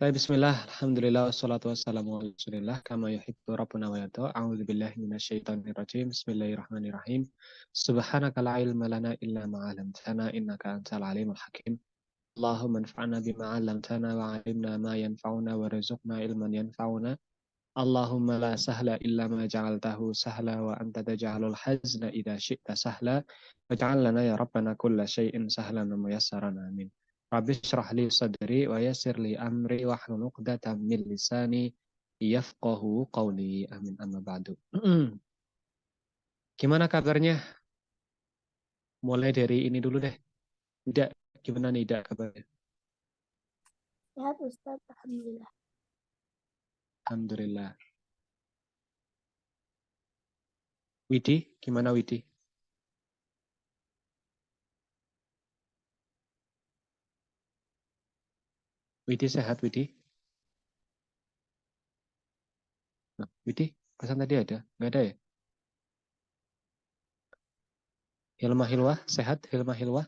Baik, bismillah, alhamdulillah, wassalatu wassalamu ala rasulillah, kama yuhibbu rabbuna wa yarda. A'udzu billahi minasyaitonir rajim. Bismillahirrahmanirrahim. Subhanaka la ilma lana illa ma 'allamtana innaka antal alimul hakim. Allahumma anfa'na bima 'allamtana wa 'allimna ma yanfa'una warzuqna ilman yanfa'una. Allahumma la sahla illa ma ja'altahu sahla wa anta taj'alul hazna idza syi'ta sahla. Waj'al lana ya rabbana kulla syai'in sahlan wa muyassaran amin. Rabbi shrah li sadri wa yassir li amri wahlul 'uqdatam min lisani yafqahu qawli. Amin, amma ba'du. Gimana kabarnya? Mulai dari ini dulu deh. Nida, gimana Nida kabarnya? Sehat Ustaz, Alhamdulillah. Alhamdulillah. Widi, gimana Widi? Widi sehat, Widi? Nah, Widi, pesan tadi ada? Nggak ada ya? Hilma Hilwah, sehat Hilma Hilwah?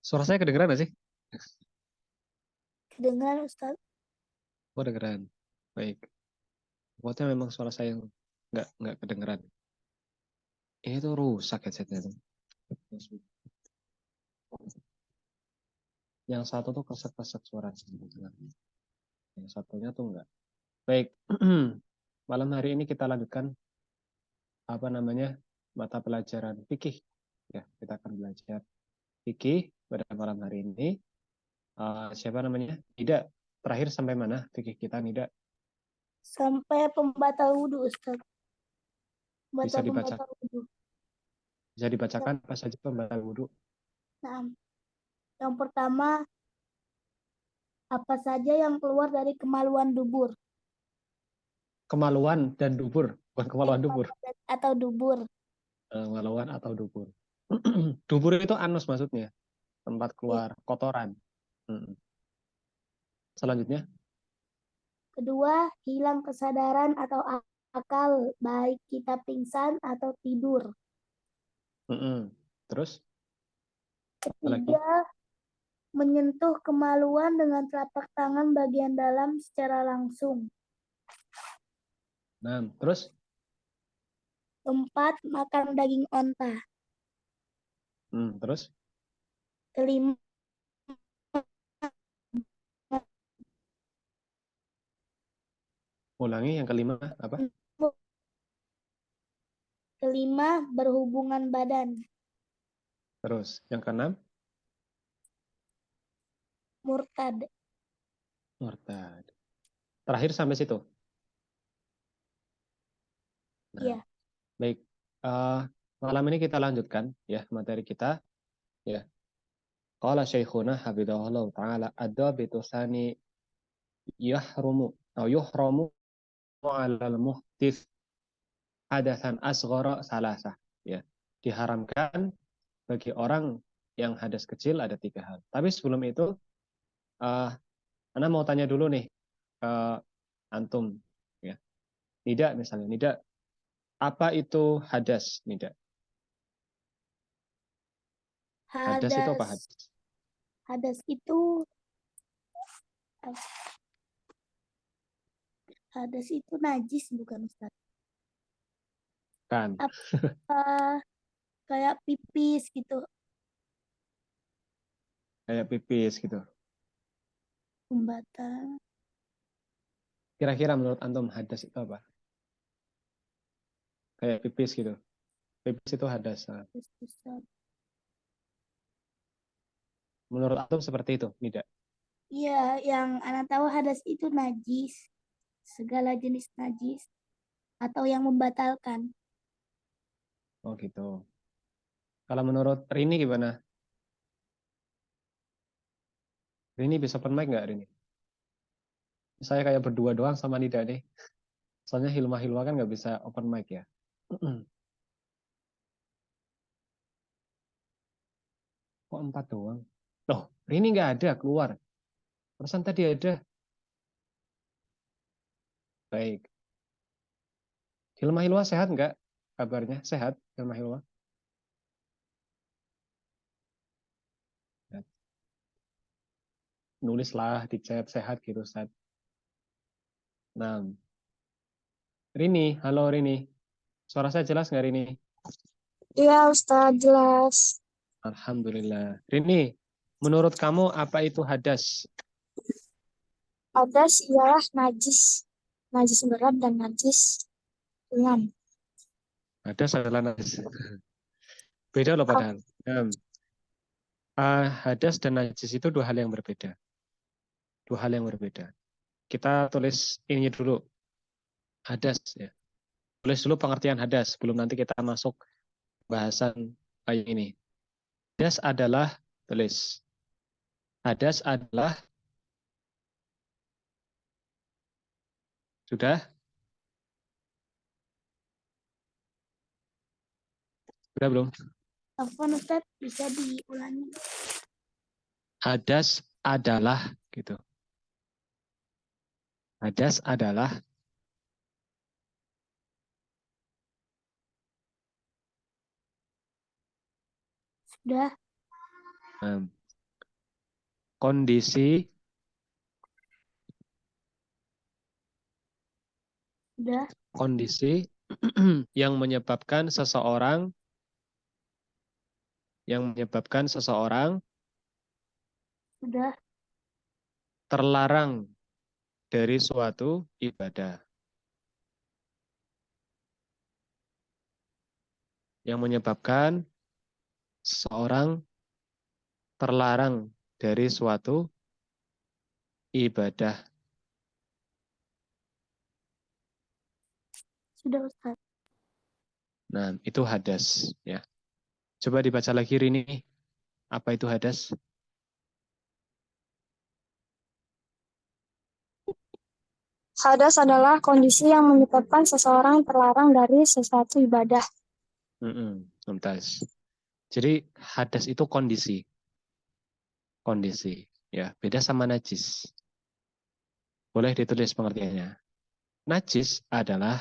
Suara saya kedengeran nggak sih? Kedengaran Ustaz? Oh, kedengeran. Baik. Pokoknya memang suara saya yang nggak kedengeran. Ini tuh rusak headsetnya tuh. Yang satu tuh kesek-kesek suaranya. Yang satunya tuh enggak. Baik. Malam hari ini kita lanjutkan mata pelajaran fikih. Ya, kita akan belajar fikih pada malam hari ini. Siapa namanya? Nida. Terakhir sampai mana fikih kita, Nida? Sampai pembatal wudhu Ustaz. Bisa dibaca, Pembatal wudhu. bisa dibacakan apa saja pembatal wudhu? Nah, yang pertama, apa saja yang keluar dari kemaluan dubur? Kemaluan dan dubur, bukan kemaluan dubur. Atau dubur. Kemaluan atau dubur. Dubur itu anus maksudnya, tempat keluar kotoran. Selanjutnya, Kedua, hilang kesadaran atau akal, baik kita pingsan atau tidur. terus lagi Ketiga, menyentuh kemaluan dengan telapak tangan bagian dalam secara langsung. terus Keempat, makan daging onta. terus Kelima, ulangi yang kelima apa? Berhubungan badan. Terus yang keenam, Murtad. murtad. Terakhir sampai situ. Ya. Baik. Malam ini kita lanjutkan ya materi kita ya. Qala Syekhuna hafizahullah taala ad-dabitu tsani yahrumu atau yuhramu 'alal muhdits hadatsan asghara salasah ya. Diharamkan bagi orang yang hadas kecil ada 3 hal. Tapi sebelum itu Ana mau tanya dulu nih ke antum ya. Nida misalnya, Nida, apa itu hadas, Nida? Hadas itu apa hadas? Hadas itu najis bukan Ustaz? Kan. Kayak pipis gitu. Kayak pipis gitu. Pembatal. Kira-kira menurut antum hadas itu apa? Kayak pipis gitu. Pipis itu hadas. Menurut antum seperti itu, Nida? Iya, yang Ana tahu hadas itu najis. Segala jenis najis. Atau yang membatalkan. Oh gitu. Kalau menurut Rini gimana? Rini bisa open mic nggak, Rini? Saya kayak berdua doang sama Nida nih. Soalnya Hilma kan nggak bisa open mic ya. Kok 4 doang? Loh, Rini nggak ada keluar. Perasaan tadi ada. Baik. Hilma sehat nggak? kabarnya? Sehat, ya Mahilwa? Nulislah di chat sehat gitu, Ustaz. Nah, Rini, halo Rini. Suara saya jelas nggak Rini? Iya, Ustaz, jelas. Alhamdulillah. Rini, menurut kamu apa itu hadas? Hadas ialah najis. Najis berat dan najis ringan. Hadas adalah najis. Beda loh padahal. Hadas dan najis itu dua hal yang berbeda. Dua hal yang berbeda. Kita tulis ini dulu. Hadas ya. Tulis dulu pengertian hadas sebelum nanti kita masuk bahasan kayak ini. Hadas adalah, tulis. Hadas adalah, sudah? Sudah belum? Afwan Ustaz, bisa diulangi? Hadas adalah, gitu. Hadas adalah Sudah, kondisi sudah, yang menyebabkan seseorang sudah, terlarang dari suatu ibadah. Yang menyebabkan seseorang terlarang dari suatu ibadah. sudah Ustaz. Nah, itu hadas ya. Coba dibaca lagi Rini. Apa itu hadas? Hadas adalah kondisi yang menyebabkan seseorang terlarang dari sesuatu ibadah. Mumtaz. Jadi hadas itu kondisi. Kondisi ya, beda sama najis. Boleh ditulis pengertiannya. Najis adalah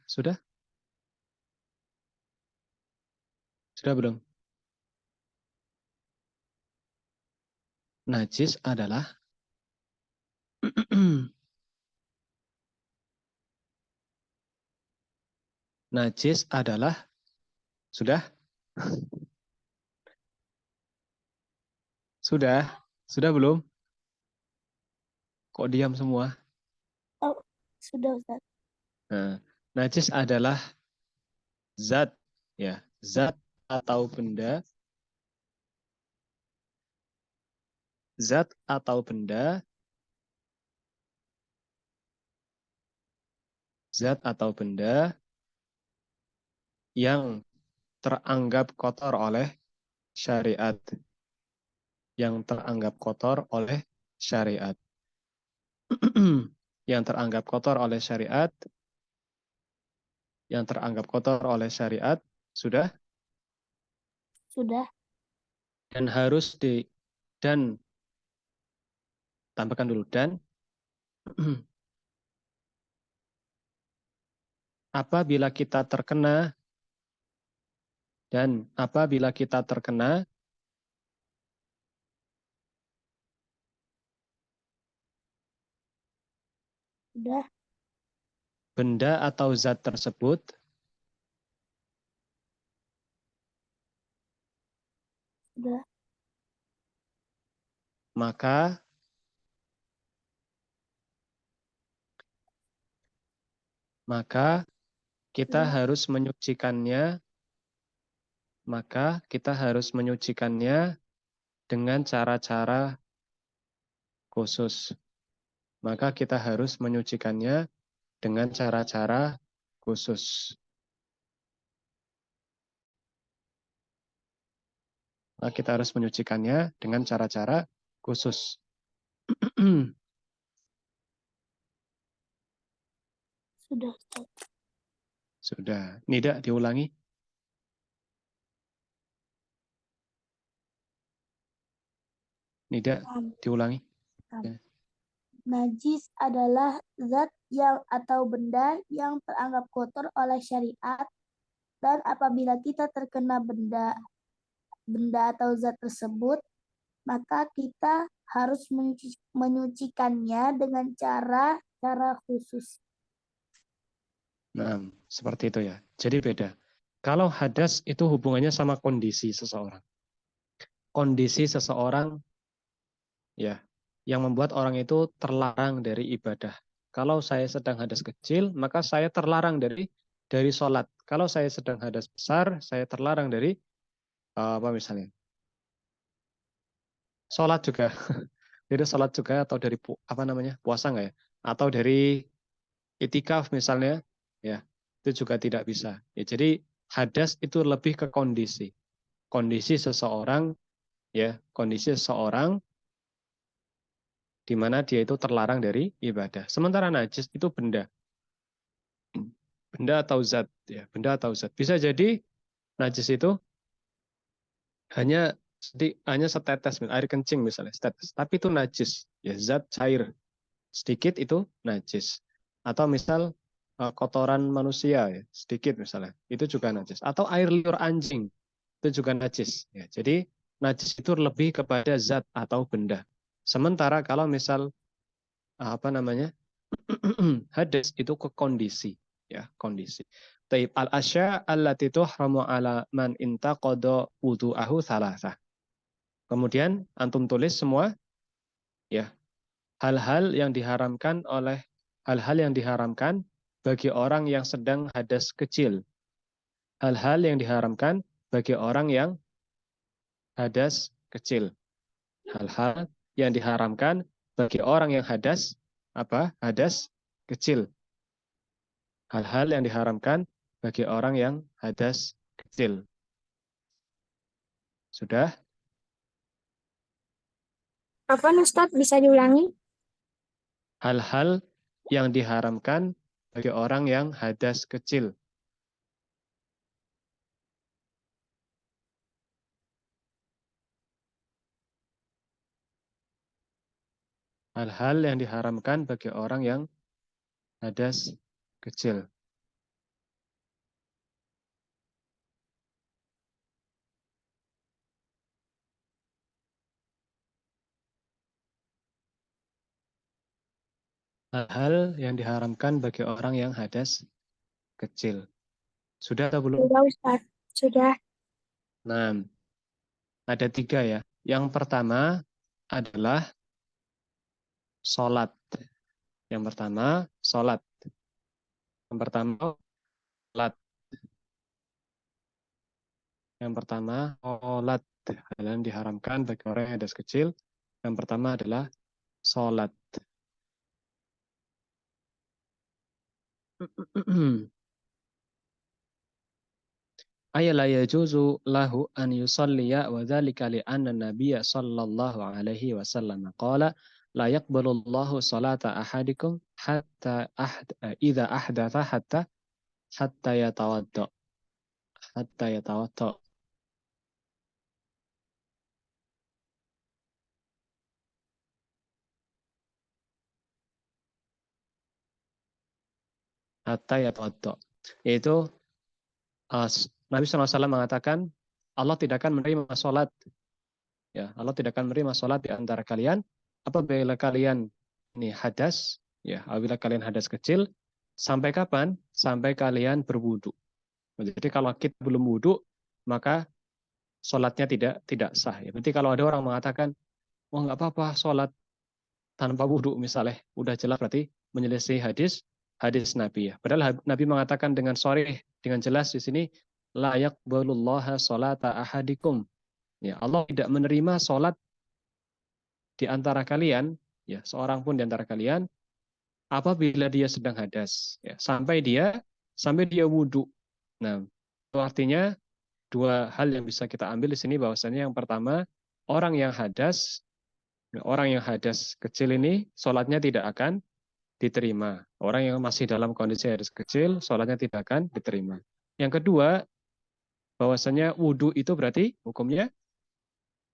sudah? Sudah belum? Najis adalah najis adalah sudah? Sudah belum? Kok diam semua? Oh, sudah Ustaz. Nah, najis adalah zat ya, zat atau benda yang teranggap kotor oleh syariat. Yang teranggap kotor oleh syariat. Yang teranggap kotor oleh syariat. Yang teranggap kotor oleh syariat. Sudah? Sudah, Dan tambahkan dulu dan apabila kita terkena sudah, benda atau zat tersebut, sudah, maka kita sudah, harus menyucikannya. Maka kita harus menyucikannya dengan cara-cara khusus. Maka kita harus menyucikannya dengan cara-cara khusus. Maka kita harus menyucikannya dengan cara-cara khusus. sudah Ustaz. Sudah. Nida diulangi. Nida diulangi. Ya. Najis adalah zat yang atau benda yang teranggap kotor oleh syariat, dan apabila kita terkena benda atau zat tersebut, maka kita harus menyucikannya dengan cara khusus. Nah, seperti itu ya. Jadi beda. Kalau hadas itu hubungannya sama kondisi seseorang. Kondisi seseorang ya yang membuat orang itu terlarang dari ibadah. Kalau saya sedang hadas kecil, maka saya terlarang dari sholat. Kalau saya sedang hadas besar, saya terlarang dari apa misalnya? Sholat juga. Dari sholat juga atau dari apa namanya? Puasa nggak ya? Atau dari itikaf misalnya, ya itu juga tidak bisa. Ya, jadi hadas itu lebih ke kondisi. Kondisi seseorang, ya kondisi seseorang di mana dia itu terlarang dari ibadah. Sementara najis itu benda atau zat, ya benda atau zat. Bisa jadi najis itu hanya hanya setetes air kencing misalnya, setetes. Tapi itu najis, ya zat cair sedikit itu najis. Atau misal kotoran manusia ya, sedikit misalnya, itu juga najis. Atau air liur anjing itu juga najis. Ya, jadi najis itu lebih kepada zat atau benda. Sementara kalau misal apa namanya hadas itu ke kondisi, ya kondisi. Taib al asya allati tuhramu ala man intaqada wudu'ahu thalatha. Kemudian antum tulis semua ya hal-hal yang diharamkan bagi orang yang sedang hadas kecil. Hal-hal yang diharamkan bagi orang yang hadas kecil. Hal-hal yang diharamkan bagi orang yang hadas apa? Hadas kecil. Hal-hal yang diharamkan bagi orang yang hadas kecil. Sudah? Apa Ustadz bisa diulangi? Hal-hal yang diharamkan bagi orang yang hadas kecil. Hal-hal yang diharamkan bagi orang yang hadas kecil. Hal-hal yang diharamkan bagi orang yang hadas kecil. Sudah atau belum? Sudah Ustadz, sudah. Nah, ada 3 ya. Yang pertama adalah sholat. Yang pertama, sholat. Yang pertama, sholat. Yang pertama, sholat. Hal yang diharamkan bagi orang yang hadas kecil. Yang pertama adalah sholat. Ay la yajuzu lahu an yusalliya wa dzalika li anna nabiyya sallallahu alaihi wasallam qala la yaqbalu Allahu salata ahadikum hatta idza ahdatha hatta yatawadda hatta yatawadda hatta yatawadda. Yaitu Nabi SAW mengatakan Allah tidak akan menerima sholat. Ya, Allah tidak akan menerima sholat di antara kalian apabila kalian ini hadas, ya, apabila kalian hadas kecil, sampai kapan? Sampai kalian berwudu. Jadi kalau kita belum wudu, maka sholatnya tidak sah. Ya. Berarti kalau ada orang mengatakan, wah nggak apa-apa sholat tanpa wudu misalnya, udah jelas berarti menyelisih hadis Nabi ya. Padahal Nabi mengatakan dengan sharih, dengan jelas di sini, la yaqbalullaha sholata ahadikum. Ya, Allah tidak menerima sholat di antara kalian, ya seorang pun di antara kalian, apabila dia sedang hadas, ya, sampai dia wudhu. Nah, itu artinya 2 hal yang bisa kita ambil di sini bahwasanya yang pertama, orang yang hadas kecil ini sholatnya tidak akan diterima. Orang yang masih dalam kondisi hadas kecil, sholatnya tidak akan diterima. Yang kedua, bahwasanya wudhu itu berarti hukumnya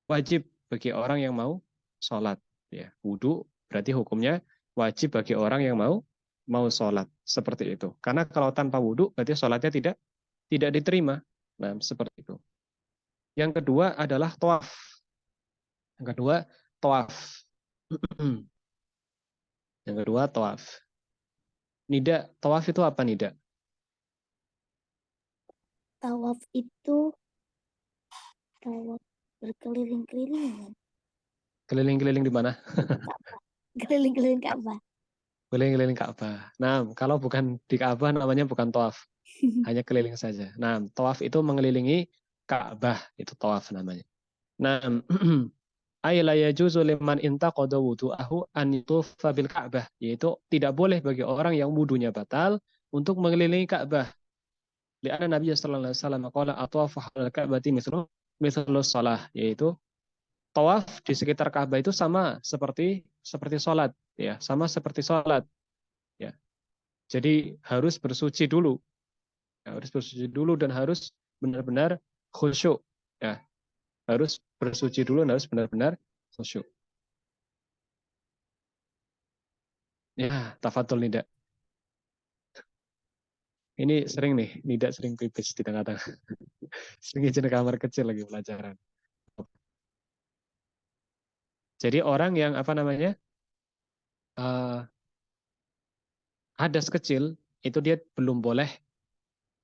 wajib bagi orang yang mau sholat. Ya, wudhu berarti hukumnya wajib bagi orang yang mau sholat seperti itu. Karena kalau tanpa wudhu berarti sholatnya tidak diterima. Nah, seperti itu. Yang kedua adalah tawaf. Yang kedua tawaf. Yang kedua tawaf. Nida, tawaf itu apa Nida? Tawaf itu tawaf berkeliling-keliling. Keliling-keliling di mana? Keliling-keliling Ka'bah. Keliling-keliling Ka'bah. Nah, kalau bukan di Ka'bah namanya bukan tawaf, hanya keliling saja. Nah, tawaf itu mengelilingi Ka'bah, itu tawaf namanya. Nah, ay la yajuzu liman intaqada wudu'ahu an yatufa bil Ka'bah, yaitu tidak boleh bagi orang yang wudunya batal untuk mengelilingi Ka'bah. Li'anna Nabi sallallahu alaihi wasallam qala atawafu haulal Ka'bati mithlu shalah, yaitu tawaf di sekitar Ka'bah itu sama seperti sholat, ya, sama seperti sholat, ya. Jadi harus bersuci dulu, ya, harus bersuci dulu dan harus benar-benar khusyuk, ya, harus bersuci dulu dan harus benar-benar khusyuk. Ya, tafadhol Nida. Ini sering nih, Nida sering pipis di tengah-tengah. Sering izin kamar kecil lagi pelajaran. Jadi orang yang apa namanya hadas kecil itu dia belum boleh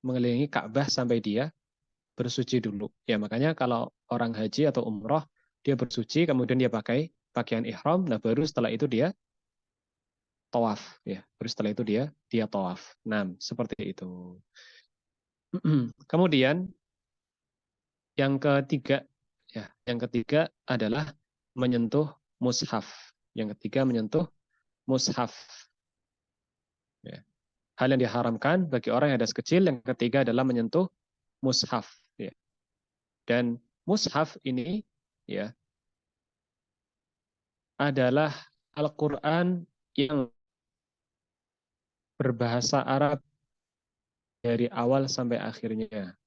mengelilingi Ka'bah sampai dia bersuci dulu. Ya makanya kalau orang haji atau umroh dia bersuci kemudian dia pakai pakaian ihram, nah baru setelah itu dia tawaf, ya. Baru setelah itu dia tawaf. Nah, seperti itu. Kemudian yang ketiga, ya, yang ketiga adalah menyentuh mushaf. Yang ketiga menyentuh mushaf. Ya. Hal yang diharamkan bagi orang yang hadas kecil. Yang ketiga adalah menyentuh mushaf. Ya. Dan mushaf ini, ya, adalah Al-Quran yang berbahasa Arab dari awal sampai akhirnya.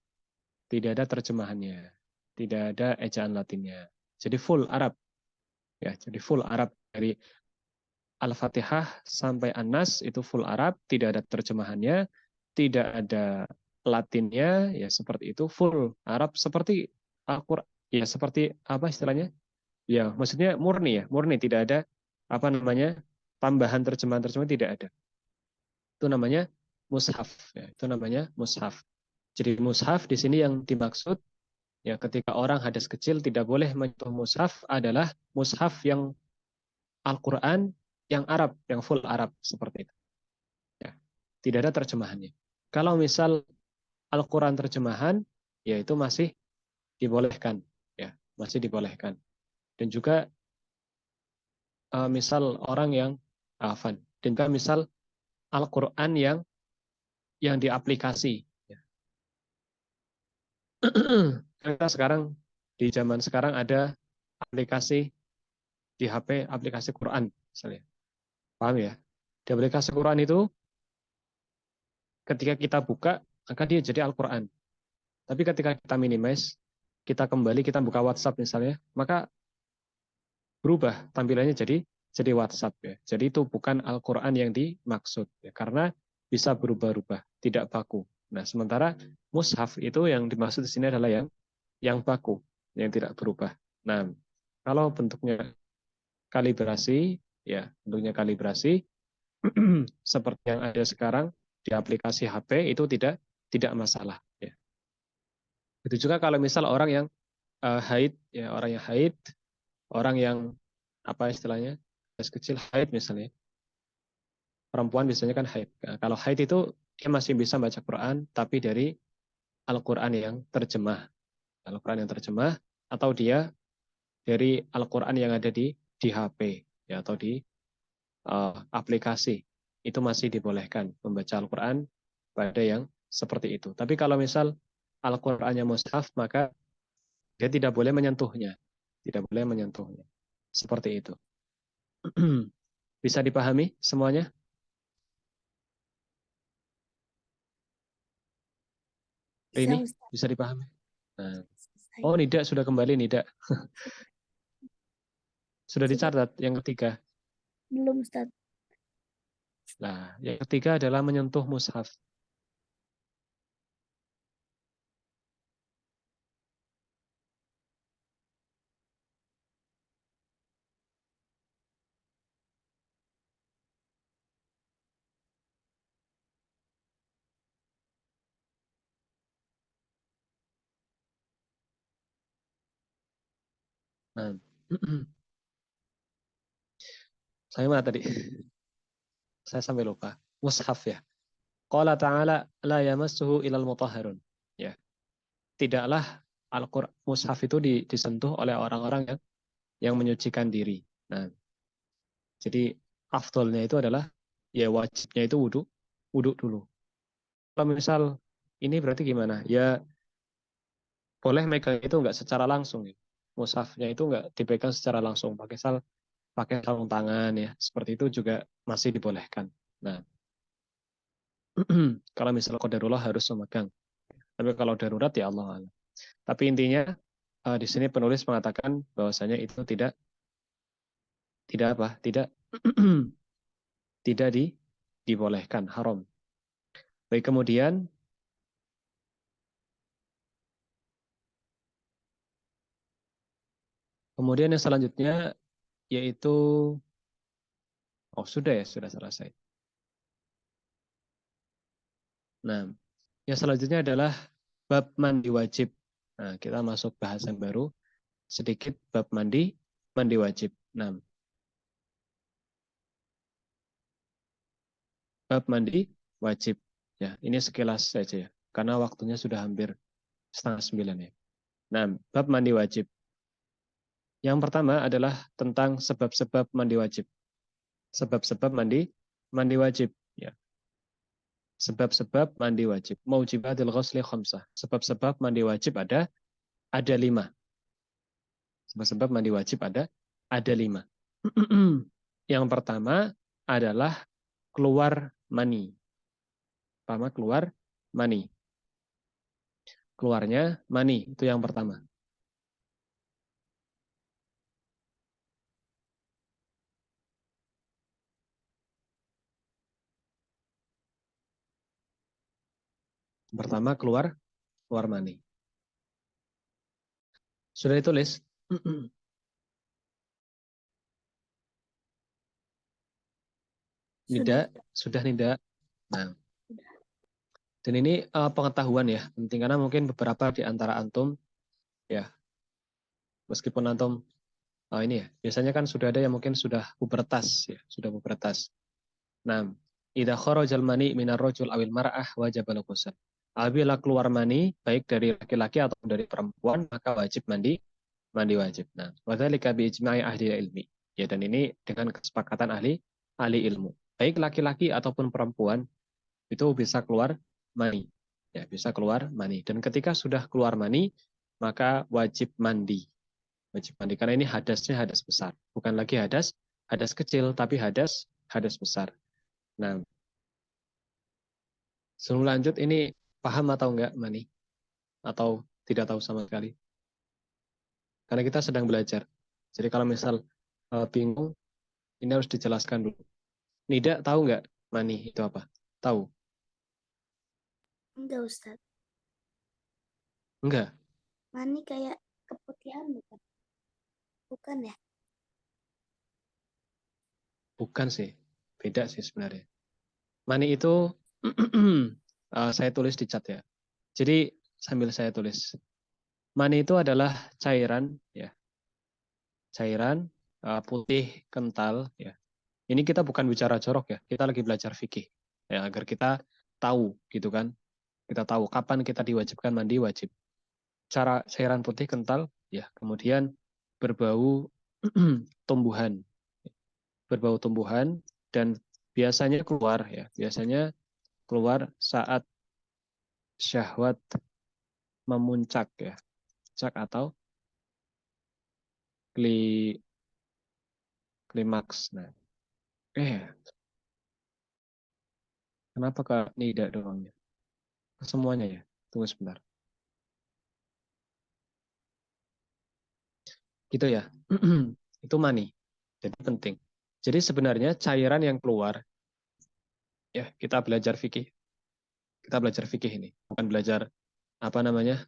Tidak ada terjemahannya, tidak ada ejaan Latinnya. Jadi full Arab, ya. Jadi full Arab dari Al-Fatihah sampai An-Nas itu full Arab, tidak ada terjemahannya, tidak ada Latinnya, ya seperti itu, full Arab seperti Al-Quran, ya seperti apa istilahnya? Ya, maksudnya murni, ya, murni, tidak ada apa namanya tambahan terjemahan tidak ada. Itu namanya mushaf, ya. Itu namanya mushaf. Jadi mushaf di sini yang dimaksud, ya, ketika orang hadas kecil tidak boleh menyentuh mushaf adalah mushaf yang Al-Quran yang Arab, yang full Arab seperti itu. Ya. Tidak ada terjemahannya. Kalau misal Al-Quran terjemahan, ya itu masih dibolehkan, ya, masih dibolehkan. Dan juga misal orang yang dan juga misal Al-Quran yang diaplikasi. Ya. Karena sekarang di zaman sekarang ada aplikasi di HP, aplikasi Quran misalnya. Paham ya? Di aplikasi Quran itu ketika kita buka maka dia jadi Al-Quran. Tapi ketika kita minimize, kita kembali, kita buka WhatsApp misalnya, maka berubah tampilannya jadi WhatsApp, ya. Jadi itu bukan Al-Quran yang dimaksud, ya, karena bisa berubah-ubah, tidak baku. Nah, sementara mushaf itu yang dimaksud di sini adalah yang baku, yang tidak berubah. Nah, kalau bentuknya kalibrasi, ya, bentuknya kalibrasi seperti yang ada sekarang di aplikasi HP itu tidak masalah, ya. Itu juga kalau misal orang yang haid, ya, orang yang haid, orang yang apa istilahnya, kecil haid misalnya, perempuan biasanya kan haid. Nah, kalau haid itu dia masih bisa baca Quran, tapi dari Al-Quran yang terjemah, Al-Quran yang terjemah, atau dia dari Al-Quran yang ada di HP, ya, atau di aplikasi, itu masih dibolehkan membaca Al-Quran pada yang seperti itu. Tapi kalau misal Al-Qurannya mushaf, maka dia tidak boleh menyentuhnya, tidak boleh menyentuhnya. Seperti itu. Bisa dipahami semuanya? Bisa, Ini Ustaz. bisa dipahami? Nah. Selesai. Oh, Nida sudah kembali, Nida. Sudah Sudah. dicatat yang ketiga. Belum, Ustaz. Nah, yang ketiga adalah menyentuh mushaf. Nah, saya mana tadi? Saya sampai lupa. Mushaf ya. Qala ta'ala la yamassuhu ilal mutahharun. Ya. Tidaklah Al-Qur'an mushaf itu disentuh oleh orang-orang yang menyucikan diri. Nah, jadi afdolnya itu adalah ya wajibnya itu wudhu dulu. Kalau misal ini berarti gimana? Ya boleh megang itu nggak secara langsung ya. Mushafnya itu nggak dipegang secara langsung. Pakai sarung tangan ya. Seperti itu juga masih dibolehkan. Nah, kalau misal qadarullah harus memegang. Tapi kalau darurat ya Allah Allah. Tapi intinya di sini penulis mengatakan bahwasanya itu tidak apa? Tidak tidak dibolehkan, haram. Baik, kemudian yang selanjutnya yaitu sudah ya, sudah selesai. Nah, yang selanjutnya adalah bab mandi wajib. Nah, kita masuk bahasan baru sedikit bab mandi wajib. Nah, bab mandi wajib. Ya, ini sekilas saja ya, karena waktunya sudah hampir 8:30 ya. Nah, bab mandi wajib. Yang pertama adalah tentang sebab-sebab mandi wajib. Sebab-sebab mandi wajib. Ya, sebab-sebab mandi wajib. Maujibatil ghusli khamsah. Sebab-sebab mandi wajib ada 5. Sebab-sebab mandi wajib ada 5. Yang pertama adalah keluar mani. Pertama keluar mani. Keluarnya mani itu yang pertama. Pertama keluar mani. Sudah ditulis? Tidak, sudah tidak. Nah, dan ini pengetahuan ya, penting karena mungkin beberapa di antara antum ya, meskipun antum ini ya, biasanya kan sudah ada yang mungkin sudah pubertas ya, sudah pubertas. Nah, idza kharajal mani minar rajul awil mar'ah wajib al-ghusl. Apabila keluar mani baik dari laki-laki atau dari perempuan maka wajib mandi wajib. Nah, wadzalika bi ijma'i ahli ilmi. Ya, dan ini dengan kesepakatan ahli ilmu. Baik laki-laki ataupun perempuan itu bisa keluar mani. Ya, bisa keluar mani. Dan ketika sudah keluar mani, maka wajib mandi. Wajib mandi karena ini hadasnya hadas besar. Bukan lagi hadas kecil tapi hadas besar. Nah, sebelum lanjut ini paham atau enggak mani? Atau tidak tahu sama sekali? Karena kita sedang belajar. Jadi kalau misal bingung, ini harus dijelaskan dulu. Nida tahu nggak mani itu apa? Tahu? Enggak, Ustaz. Enggak. Mani kayak keputihan bukan? Bukan ya? Bukan sih. Beda sih sebenarnya. Mani itu saya tulis di chat ya. Jadi sambil saya tulis. Mani itu adalah cairan ya. Cairan putih kental ya. Ini kita bukan bicara jorok ya. Kita lagi belajar fikih ya agar kita tahu gitu kan. Kita tahu kapan kita diwajibkan mandi wajib. Cara cairan putih kental ya. Kemudian berbau tumbuhan. Berbau tumbuhan dan biasanya keluar ya. Biasanya keluar saat syahwat memuncak ya. Puncak atau klimaks. Nah, kenapa Kak Nida doang ya? Semuanya ya. Tunggu sebentar. Gitu ya. Itu mani. Jadi penting. Jadi sebenarnya cairan yang keluar Ya, kita belajar fikih. Kita belajar fikih ini, bukan belajar apa namanya?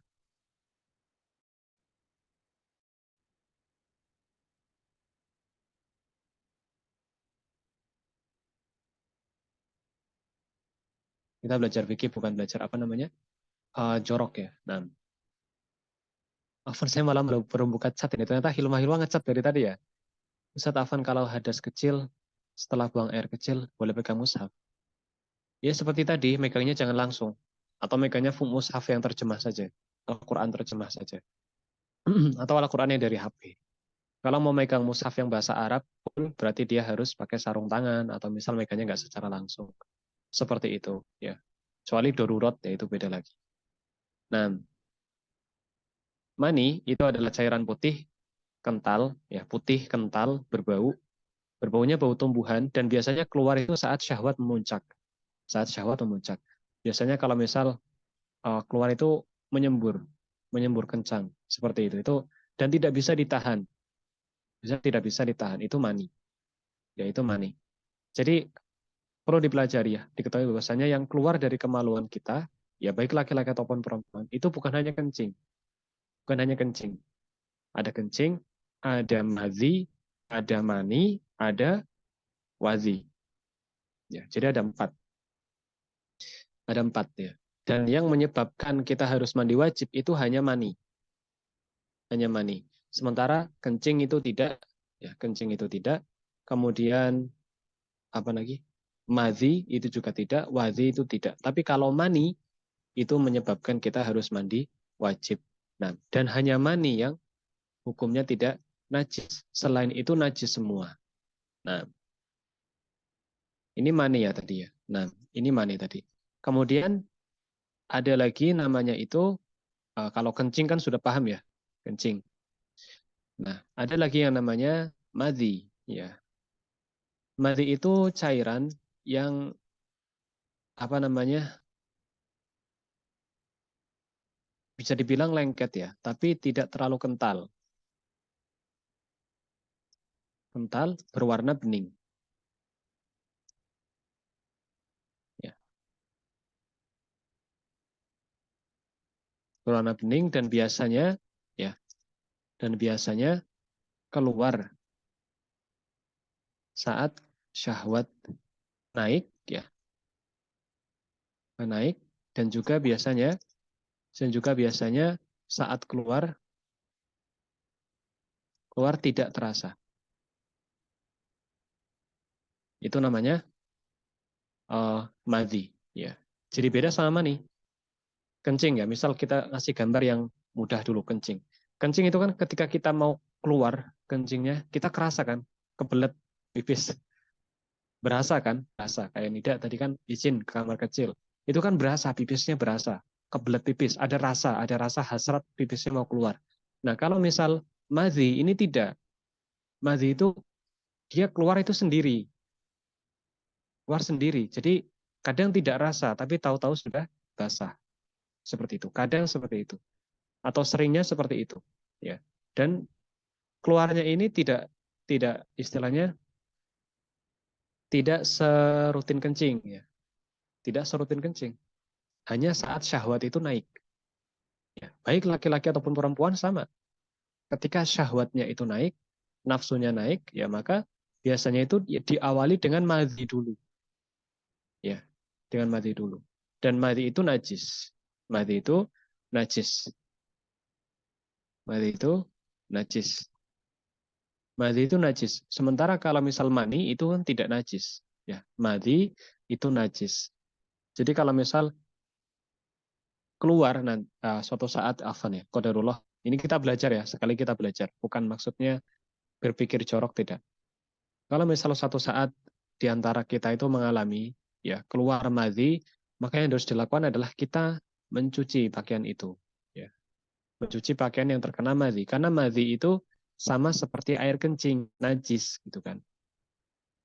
Kita belajar fikih bukan belajar apa namanya? Jorok ya. Nah, Afan saya malah belum buka chat ini. Ternyata Hilma ngechat dari tadi ya. Ustaz Afan kalau hadas kecil setelah buang air kecil boleh pegang mushaf. Ya seperti tadi, megangnya jangan langsung. Atau megangnya mushaf yang terjemah saja. Al-Quran terjemah saja. Atau Al-Quran yang dari HP. Kalau mau megang mushaf yang bahasa Arab pun berarti dia harus pakai sarung tangan atau misal megangnya nggak secara langsung. Seperti itu. Ya. Kecuali darurat ya itu beda lagi. Nah, mani itu adalah cairan putih kental, ya putih kental berbau, berbaunya bau tumbuhan dan biasanya keluar itu saat syahwat memuncak. Saat syahwat memuncak. Biasanya kalau misal keluar itu menyembur, menyembur kencang seperti itu. Itu dan tidak bisa ditahan. Tidak bisa ditahan. Itu mani. Ya itu mani. Jadi perlu dipelajari ya, diketahui bahwasanya yang keluar dari kemaluan kita, ya baik laki-laki ataupun perempuan, itu bukan hanya kencing. Bukan hanya kencing. Ada kencing, ada madhi, ada mani, ada wazi. Ya, jadi ada empat. Ada empat ya. Dan yang menyebabkan kita harus mandi wajib itu hanya mani. Hanya mani. Sementara kencing itu tidak. Ya, kencing itu tidak. Kemudian apa lagi? Madhi itu juga tidak. Wazi itu tidak. Tapi kalau mani itu menyebabkan kita harus mandi wajib. Nah, dan hanya mani yang hukumnya tidak najis. Selain itu najis semua. Nah, ini mani ya tadi ya. Nah, ini mani tadi. Kemudian ada lagi namanya itu kalau kencing kan sudah paham ya, kencing. Nah, ada lagi yang namanya madhi ya. Madhi itu cairan yang apa namanya? Bisa dibilang lengket ya, tapi tidak terlalu kental. Kental berwarna bening. Ya, berwarna bening dan biasanya keluar saat syahwat naik ya, naik dan juga biasanya saat keluar tidak terasa. Itu namanya madhi ya. Jadi beda sama nih kencing ya. Misal kita ngasih gambar yang mudah dulu kencing. Kencing itu kan ketika kita mau keluar kencingnya kita kerasa kan kebelet pipis. Berasa kan? Berasa. Kayak Nida tadi kan izin ke kamar kecil. Itu kan berasa, pipisnya berasa. Kebelet pipis, ada rasa hasrat pipisnya mau keluar. Nah, kalau misal madhi ini tidak. Madhi itu dia keluar itu sendiri. Keluar sendiri. Jadi kadang tidak rasa, tapi tahu-tahu sudah basah. Seperti itu. Kadang seperti itu. Atau seringnya seperti itu. Ya. Dan keluarnya ini tidak istilahnya tidak serutin kencing ya. Tidak serutin kencing. Hanya saat syahwat itu naik. Ya, baik laki-laki ataupun perempuan sama. Ketika syahwatnya itu naik, nafsunya naik, ya maka biasanya itu diawali dengan madhi dulu. Ya, dengan madhi dulu. Dan madhi itu najis. Madhi itu najis. Madhi itu najis. Madhi itu najis. Sementara kalau misal mani itu kan tidak najis. Ya, madhi itu najis. Jadi kalau misal keluar suatu saat afan ya, qadarullah. Ini kita belajar ya, sekali kita belajar. Bukan maksudnya berpikir jorok, tidak. Kalau misalnya satu saat di antara kita itu mengalami ya keluar madhi, maka yang harus dilakukan adalah kita mencuci pakaian itu. Ya. Mencuci pakaian yang terkena madhi. Karena madhi itu sama seperti air kencing, najis gitu kan.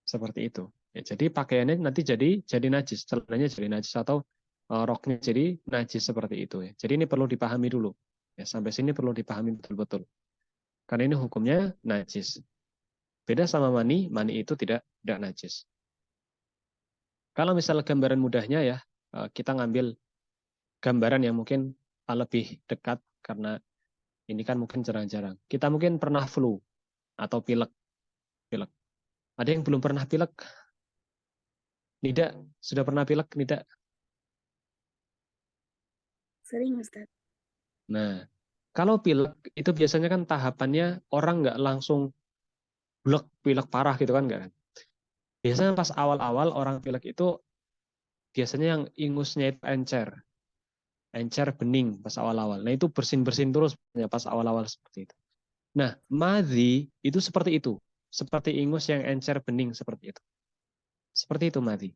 Seperti itu. Ya, jadi pakaiannya nanti jadi najis, celananya jadi najis atau roknya jadi najis seperti itu ya. Jadi ini perlu dipahami dulu. Ya, sampai sini perlu dipahami betul-betul. Karena ini hukumnya najis. Beda sama mani itu tidak najis. Kalau misal gambaran mudahnya ya, kita ngambil gambaran yang mungkin lebih dekat karena ini kan mungkin jarang-jarang. Kita mungkin pernah flu atau pilek. Pilek. Ada yang belum pernah pilek? Nida, sudah pernah pilek? Nida? Sering Ustaz. Nah, kalau pilek itu biasanya kan tahapannya orang nggak langsung blek pilek parah gitu kan nggak kan? Biasanya pas awal-awal orang pilek itu biasanya yang ingusnya itu encer bening pas awal-awal. Nah itu bersin-bersin terus ya, pas awal-awal seperti itu. Nah, madhi itu seperti itu. Seperti ingus yang encer bening seperti itu. Seperti itu madhi.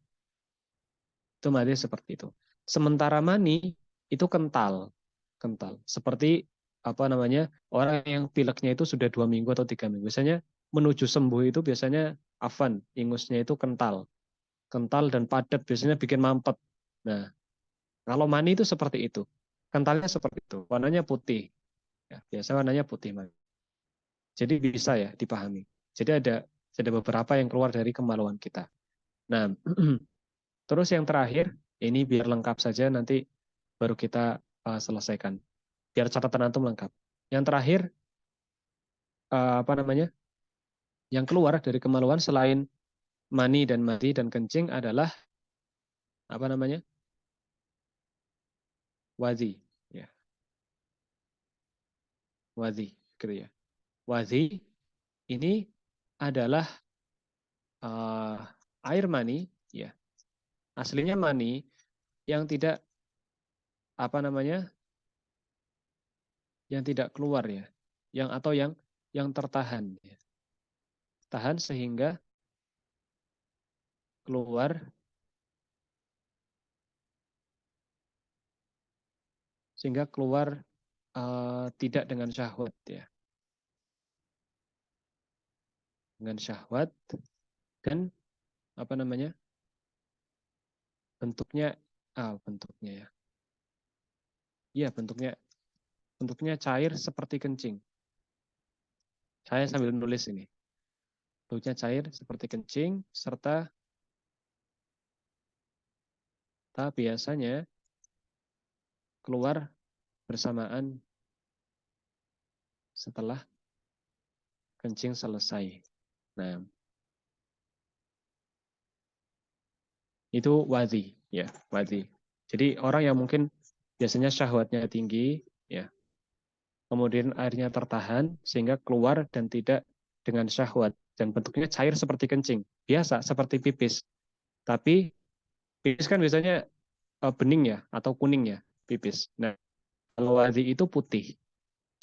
Itu madhi seperti itu. Sementara mani itu kental. Kental. Seperti apa namanya, orang yang pileknya itu sudah 2 minggu atau 3 minggu. Biasanya menuju sembuh itu biasanya afan. Ingusnya itu kental. Kental dan padat biasanya bikin mampet. Nah, kalau mani itu seperti itu. Kentalnya seperti itu. Warnanya putih. Ya, biasa warnanya putih. Jadi bisa ya dipahami. Jadi ada beberapa yang keluar dari kemaluan kita. Nah, terus yang terakhir, ini biar lengkap saja nanti baru kita selesaikan. Biar catatan antum lengkap. Yang terakhir, apa namanya? Yang keluar dari kemaluan selain mani dan madhi dan kencing adalah apa namanya? Wadhi. Ya, wadhi, gitu ya. Wadhi ini adalah air mani, ya. Aslinya mani yang tidak apa namanya? Yang tidak keluar ya, yang atau yang tertahan ya. Tahan sehingga keluar tidak dengan syahwat ya. Dengan syahwat dan apa namanya? Bentuknya bentuknya ya. Iya, bentuknya cair seperti kencing. Saya sambil nulis ini. Bentuknya cair seperti kencing serta biasanya keluar bersamaan setelah kencing selesai. Nah, itu wadhi ya, wadhi. Jadi orang yang mungkin biasanya syahwatnya tinggi ya, kemudian airnya tertahan sehingga keluar dan tidak dengan syahwat dan bentuknya cair seperti kencing, biasa seperti pipis. Tapi pipis kan biasanya bening ya atau kuning ya pipis. Nah, kalau wadhi itu putih.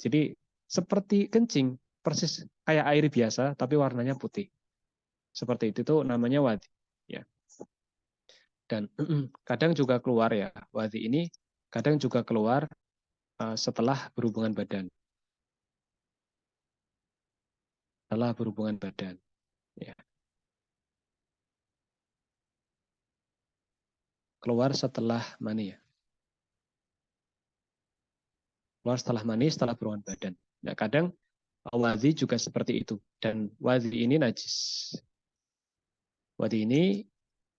Jadi seperti kencing, persis kayak air biasa tapi warnanya putih. Seperti itu namanya wadhi ya. Dan kadang juga keluar ya, wadhi ini kadang juga keluar setelah berhubungan badan. Setelah berhubungan badan. Ya. Keluar setelah mani ya. Keluar setelah mani, setelah berhubungan badan. Nah, kadang wadhi juga seperti itu. Dan wadhi ini najis. Wadhi ini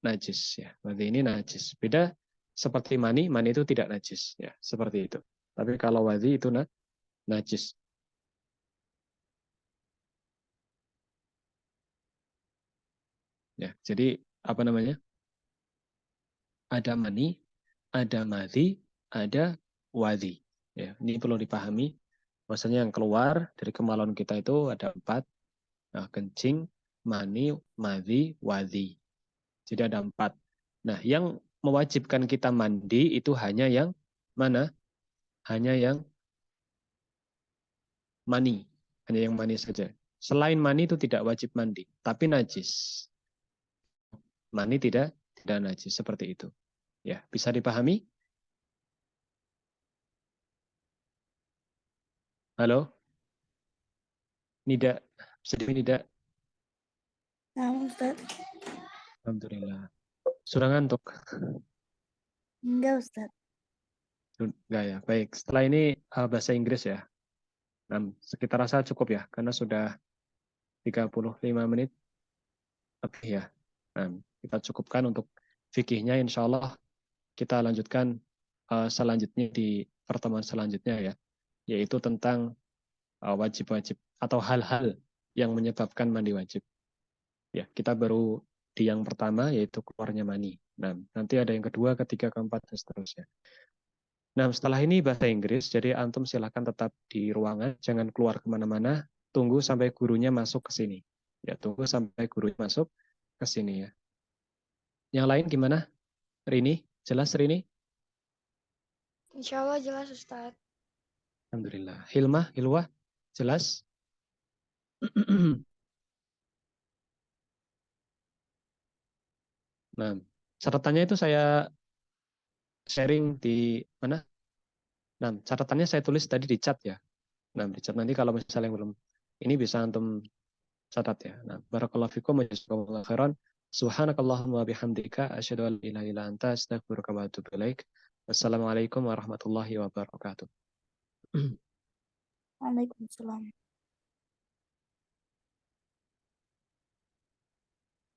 najis ya. Wadhi ini najis. Beda seperti mani itu tidak najis ya, seperti itu. Tapi kalau wadhi itu najis. Ya, jadi apa namanya? Ada mani, ada madhi, ada wadhi. Ya, ini perlu dipahami. Maksudnya yang keluar dari kemaluan kita itu ada 4. Nah, kencing, mani, madhi, wadhi. Jadi ada 4. Nah, yang mewajibkan kita mandi itu hanya yang mana? Hanya yang mani. Hanya yang mani saja. Selain mani itu tidak wajib mandi, tapi najis. Mani tidak najis seperti itu. Ya, bisa dipahami? Halo? Nida, sedih Nida. Nah, Ustaz. Alhamdulillah. Sudah ngantuk? Enggak, Ustaz. Enggak ya. Baik, setelah ini bahasa Inggris ya. Sekitar rasa cukup ya, karena sudah 35 menit lebih ya. Kita cukupkan untuk fikihnya insya Allah kita lanjutkan selanjutnya di pertemuan selanjutnya ya, yaitu tentang wajib-wajib atau hal-hal yang menyebabkan mandi wajib. Ya, kita baru di yang pertama yaitu keluarnya mani. Nah, nanti ada yang kedua, ketiga, keempat, dan seterusnya. Nah, setelah ini bahasa Inggris, jadi antum silakan tetap di ruangan, jangan keluar kemana-mana, tunggu sampai gurunya masuk ke sini. Ya, tunggu sampai gurunya masuk ke sini ya. Yang lain gimana? Rini, jelas Rini? Insya Allah jelas Ustadz. Alhamdulillah. Hilmah, Hilwah, jelas? Nah, catatannya itu saya sharing di mana? Nah, catatannya saya tulis tadi di chat ya. Nah, di chat nanti kalau misalnya yang belum ini bisa antum catat ya. Nah, barakallahu fikum wa jazakumullahu khairan. Subhanakallahumma bihamdika asyhadu an la ilaha illa anta astaghfiruka wa atubu ilaik. Wassalamualaikum warahmatullahi wabarakatuh. Waalaikumsalam.